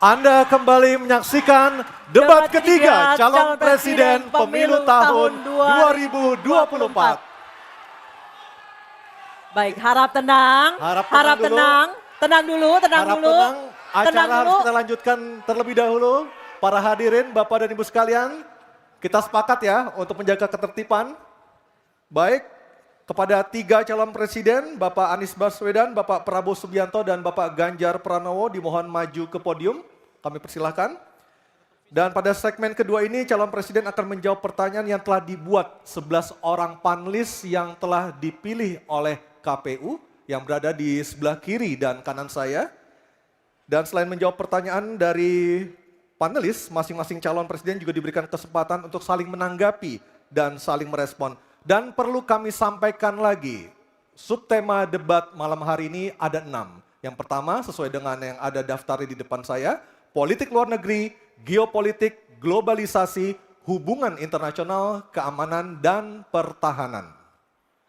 Anda kembali menyaksikan debat ketiga calon presiden pemilu tahun 2024. Baik, harap tenang. Harap tenang. Tenang dulu. Acara harus kita lanjutkan terlebih dahulu. Para hadirin, Bapak dan Ibu sekalian, kita sepakat ya untuk menjaga ketertiban. Baik, kepada tiga calon presiden, Bapak Anies Baswedan, Bapak Prabowo Subianto, dan Bapak Ganjar Pranowo dimohon maju ke podium. Kami persilahkan. Dan pada segmen kedua ini calon presiden akan menjawab pertanyaan yang telah dibuat 11 orang panelis yang telah dipilih oleh KPU yang berada di sebelah kiri dan kanan saya. Dan selain menjawab pertanyaan dari panelis, masing-masing calon presiden juga diberikan kesempatan untuk saling menanggapi dan saling merespon. Dan perlu kami sampaikan lagi, subtema debat malam hari ini ada 6. Yang pertama sesuai dengan yang ada daftarnya di depan saya, politik luar negeri, geopolitik, globalisasi, hubungan internasional, keamanan, dan pertahanan.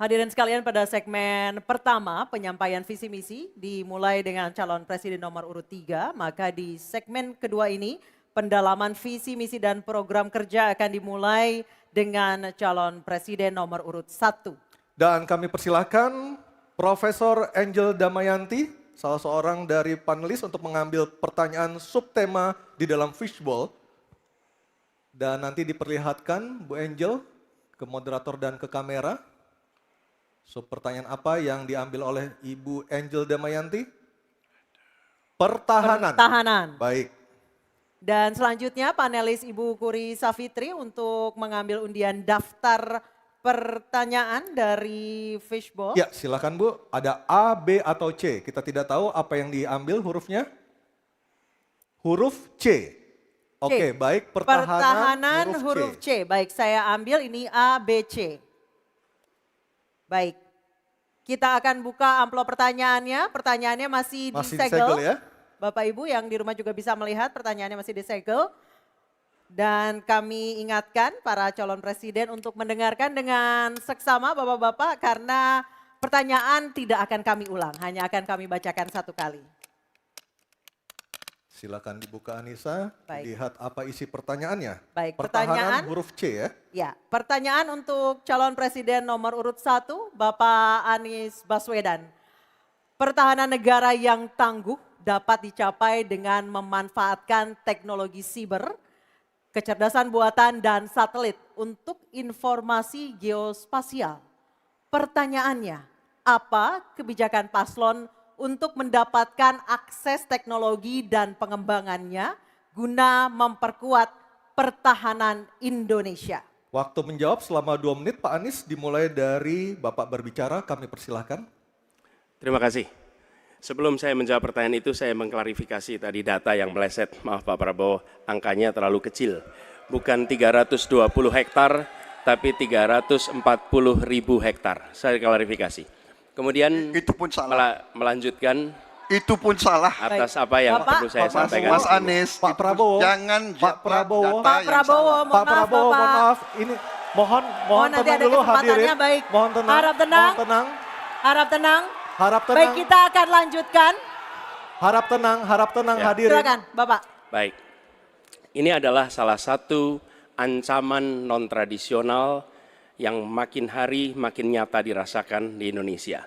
Hadirin sekalian, pada segmen pertama penyampaian visi misi dimulai dengan calon presiden nomor urut 3, maka di segmen kedua ini pendalaman visi misi dan program kerja akan dimulai dengan calon presiden nomor urut 1. Dan kami persilahkan Profesor Angel Damayanti, salah seorang dari panelis untuk mengambil pertanyaan subtema di dalam fishbowl. Dan nanti diperlihatkan Bu Angel ke moderator dan ke kamera. Pertanyaan apa yang diambil oleh Ibu Angel Damayanti? Pertahanan. Baik. Dan selanjutnya panelis Ibu Kuri Safitri untuk mengambil undian daftar pertanyaan dari fishbowl. Ya, silakan Bu. Ada A, B, atau C. Kita tidak tahu apa yang diambil hurufnya. Huruf C. Oke, baik. Pertahanan huruf C. Baik, saya ambil ini A, B, C. Baik. Kita akan buka amplop pertanyaannya. Pertanyaannya masih disegel ya. Bapak Ibu yang di rumah juga bisa melihat pertanyaannya masih disegel. Dan kami ingatkan para calon presiden untuk mendengarkan dengan seksama Bapak-Bapak karena pertanyaan tidak akan kami ulang, hanya akan kami bacakan satu kali. Silakan dibuka Anissa, lihat apa isi pertanyaannya. Baik, pertahanan huruf C ya. Ya, pertanyaan untuk calon presiden nomor urut 1, Bapak Anies Baswedan. Pertahanan negara yang tangguh dapat dicapai dengan memanfaatkan teknologi siber, kecerdasan buatan, dan satelit untuk informasi geospasial. Pertanyaannya, apa kebijakan paslon untuk mendapatkan akses teknologi dan pengembangannya guna memperkuat pertahanan Indonesia? Waktu menjawab selama 2 menit Pak Anies, dimulai dari Bapak berbicara, kami persilahkan. Terima kasih. Sebelum saya menjawab pertanyaan itu, saya mengklarifikasi tadi data yang meleset. Maaf Pak Prabowo, angkanya terlalu kecil. Bukan 320 hektar, tapi 340.000 hektar. Saya klarifikasi. Kemudian itu pun salah. Melanjutkan. Itu pun salah. Atas apa yang perlu saya sampaikan. Mas Anies, Pak Prabowo, jangan Pak Prabowo, Pak Prabowo, mohon maaf. Ini mohon nanti tenang ada dulu hadirin. Baik. Mohon tenang. Harap tenang. Harap tenang. Baik, kita akan lanjutkan. Harap tenang Ya. hadirin. Silakan, Bapak. Baik. Ini adalah salah satu ancaman non-tradisional yang makin hari makin nyata dirasakan di Indonesia.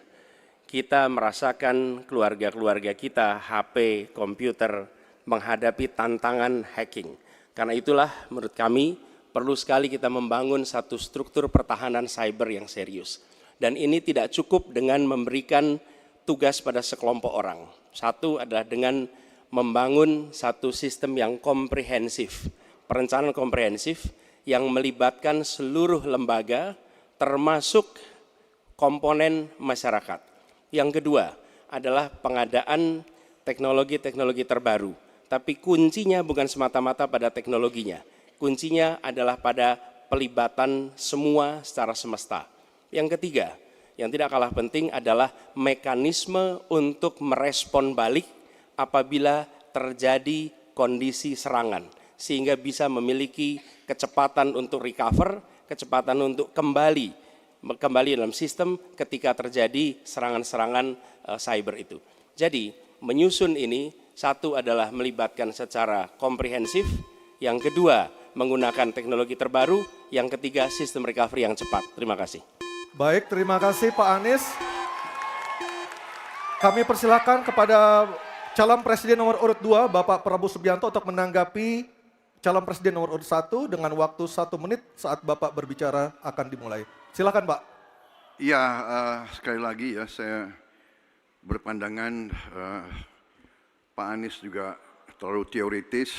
Kita merasakan keluarga-keluarga kita, HP, komputer, menghadapi tantangan hacking. Karena itulah menurut kami perlu sekali kita membangun satu struktur pertahanan cyber yang serius. Dan ini tidak cukup dengan memberikan tugas pada sekelompok orang. Satu adalah dengan membangun satu sistem yang komprehensif, perencanaan komprehensif yang melibatkan seluruh lembaga termasuk komponen masyarakat. Yang kedua adalah pengadaan teknologi-teknologi terbaru, tapi kuncinya bukan semata-mata pada teknologinya. Kuncinya adalah pada pelibatan semua secara semesta. Yang ketiga, yang tidak kalah penting adalah mekanisme untuk merespon balik apabila terjadi kondisi serangan. Sehingga bisa memiliki kecepatan untuk recover, kecepatan untuk kembali dalam sistem ketika terjadi serangan-serangan cyber itu. Jadi menyusun ini Satu adalah melibatkan secara komprehensif, yang kedua menggunakan teknologi terbaru, yang ketiga sistem recovery yang cepat. Terima kasih. Baik, terima kasih Pak Anies. Kami persilakan kepada calon presiden nomor urut 2, Bapak Prabowo Subianto untuk menanggapi calon presiden nomor urut 1 dengan waktu 1 menit saat Bapak berbicara akan dimulai. Silakan Pak. Ya, sekali lagi ya saya berpandangan Pak Anies juga terlalu teoritis,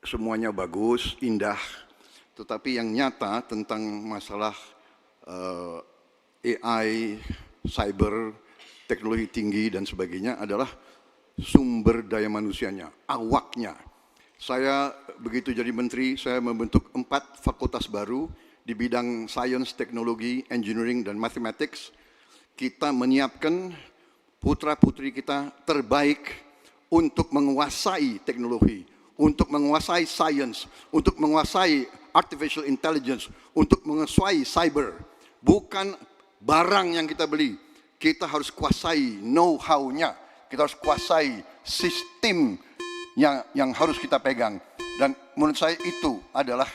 semuanya bagus, indah, tetapi yang nyata tentang masalah AI, cyber, teknologi tinggi dan sebagainya adalah sumber daya manusianya, awaknya. Saya begitu jadi menteri, saya membentuk 4 fakultas baru di bidang sains, teknologi, engineering, dan mathematics. Kita menyiapkan putra-putri kita terbaik untuk menguasai teknologi, untuk menguasai sains, untuk menguasai artificial intelligence, untuk menguasai cyber. Bukan barang yang kita beli, kita harus kuasai know-how-nya, kita harus kuasai sistem yang harus kita pegang. Dan menurut saya itu adalah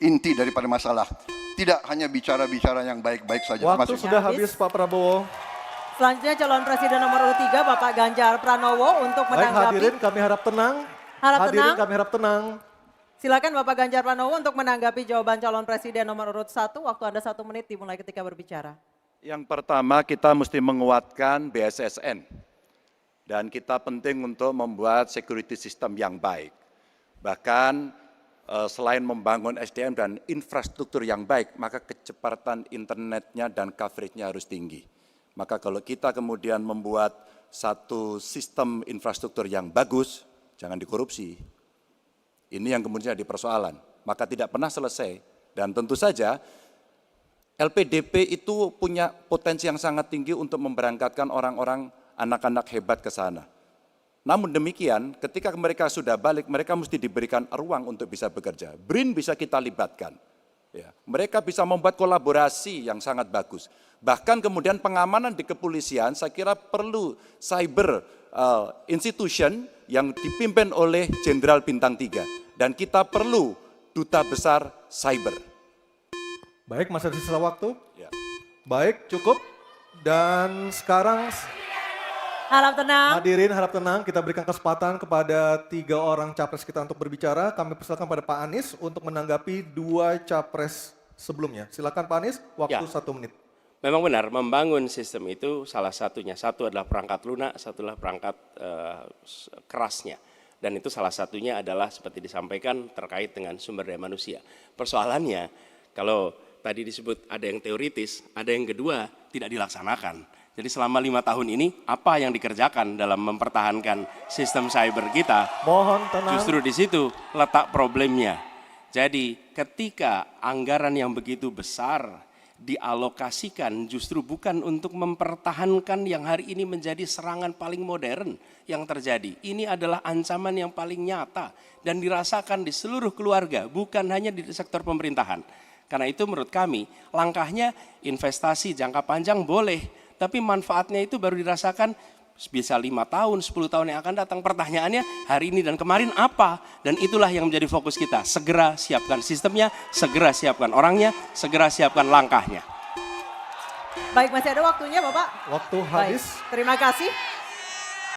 inti daripada masalah. Tidak hanya bicara-bicara yang baik-baik saja. Waktu sudah habis Pak Prabowo. Selanjutnya calon presiden nomor urut 3 Bapak Ganjar Pranowo untuk Baik, menanggapi. hadirin kami harap tenang. Hadirin kami harap tenang. Silakan Bapak Ganjar Pranowo untuk menanggapi jawaban calon presiden nomor urut 1. Waktu Anda 1 menit dimulai ketika berbicara. Yang pertama kita mesti menguatkan BSSN dan kita penting untuk membuat security system yang baik. Bahkan selain membangun SDM dan infrastruktur yang baik, maka kecepatan internetnya dan coveragenya harus tinggi. Maka kalau kita kemudian membuat satu sistem infrastruktur yang bagus, jangan dikorupsi. Ini yang kemudian jadi persoalan. Maka tidak pernah selesai dan tentu saja LPDP itu punya potensi yang sangat tinggi untuk memberangkatkan orang-orang, anak-anak hebat ke sana. Namun demikian, ketika mereka sudah balik, mereka mesti diberikan ruang untuk bisa bekerja. BRIN bisa kita libatkan. Ya, mereka bisa membuat kolaborasi yang sangat bagus. Bahkan kemudian pengamanan di kepolisian, saya kira perlu cyber institution yang dipimpin oleh Jenderal Bintang 3. Dan kita perlu duta besar cyber. Baik, masih ada sisa waktu. Ya. Baik, cukup. Dan sekarang Harap tenang. hadirin harap tenang, kita berikan kesempatan kepada 3 orang capres kita untuk berbicara. Kami persilakan pada Pak Anies untuk menanggapi 2 capres sebelumnya. Silakan Pak Anies, waktu 1 menit. Memang benar, membangun sistem itu salah satunya. Satu adalah perangkat lunak, satu adalah perangkat kerasnya. Dan itu salah satunya adalah seperti disampaikan terkait dengan sumber daya manusia. Persoalannya, kalau tadi disebut ada yang teoritis, ada yang kedua tidak dilaksanakan. Jadi selama 5 tahun ini apa yang dikerjakan dalam mempertahankan sistem cyber kita? Mohon tenang. Justru di situ letak problemnya. Jadi ketika anggaran yang begitu besar dialokasikan justru bukan untuk mempertahankan yang hari ini menjadi serangan paling modern yang terjadi. Ini adalah ancaman yang paling nyata dan dirasakan di seluruh keluarga, bukan hanya di sektor pemerintahan. Karena itu menurut kami langkahnya investasi jangka panjang boleh, tapi manfaatnya itu baru dirasakan bisa 5 tahun, 10 tahun yang akan datang. Pertanyaannya hari ini dan kemarin apa? Dan itulah yang menjadi fokus kita. Segera siapkan sistemnya, segera siapkan orangnya, segera siapkan langkahnya. Baik, masih ada waktunya Bapak. Waktu Baik, habis. terima kasih.